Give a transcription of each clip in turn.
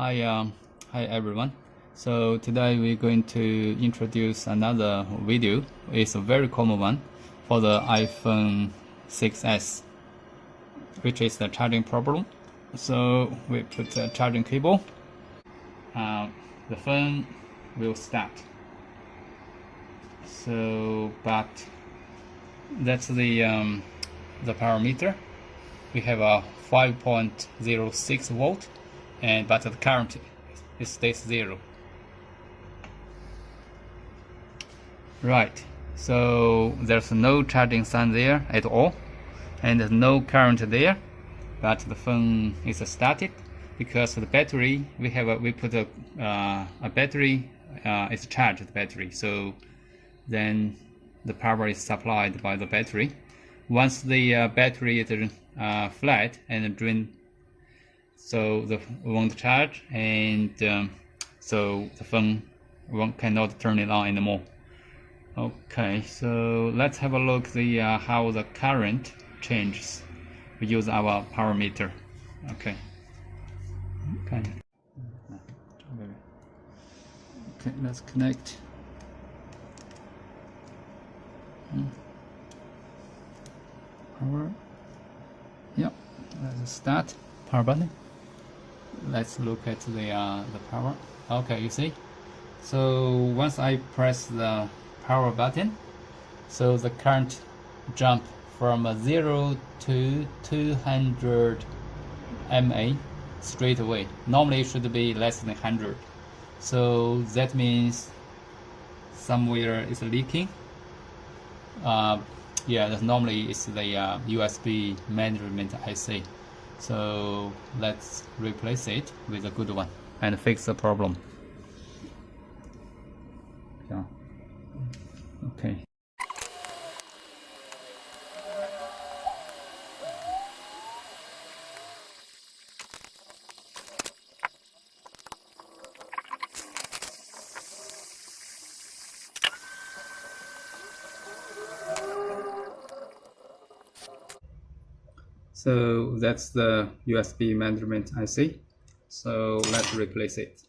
Hi everyone. So today we're going to introduce another video. It's a very common one for the iPhone 6s, which is the charging problem. So we put the charging cable. The phone will start. So, but that's the power meter. We have a 5.06 volt, but the current it stays 0. Right. So there's no charging sign there at all, and there's no current there, but the phone is started because the battery we put a battery. It's charged the battery, so then the power is supplied by the battery. Once the battery is flat and drained, so the won't charge, and so the phone cannot turn it on anymore. Okay, so let's have a look how the current changes. We use our power meter. Okay, let's connect. Power. Yep, let's start. Power button. Let's look at the power. Okay, you see. So once I press the power button, so the current jump from 0 to 200 mA straight away. Normally it should be less than 100. So that means somewhere it's leaking. Yeah, normally it's the USB management IC. So let's replace it with a good one and fix the problem. Yeah. Okay. So that's the USB management IC. So let's replace it.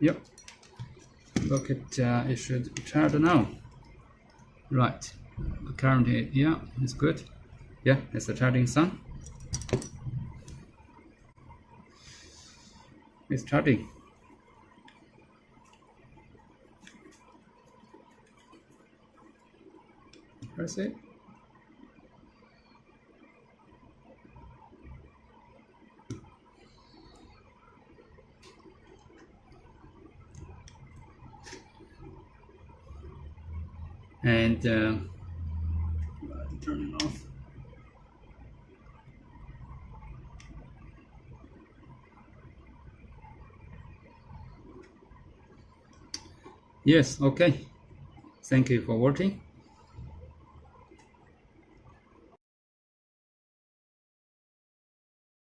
Yep. Look at it should charge now. Right. The current, yeah, it's good. Yeah, it's the charging sign. It's charging. Press it. And turn it off. Yes, okay. Thank you for watching.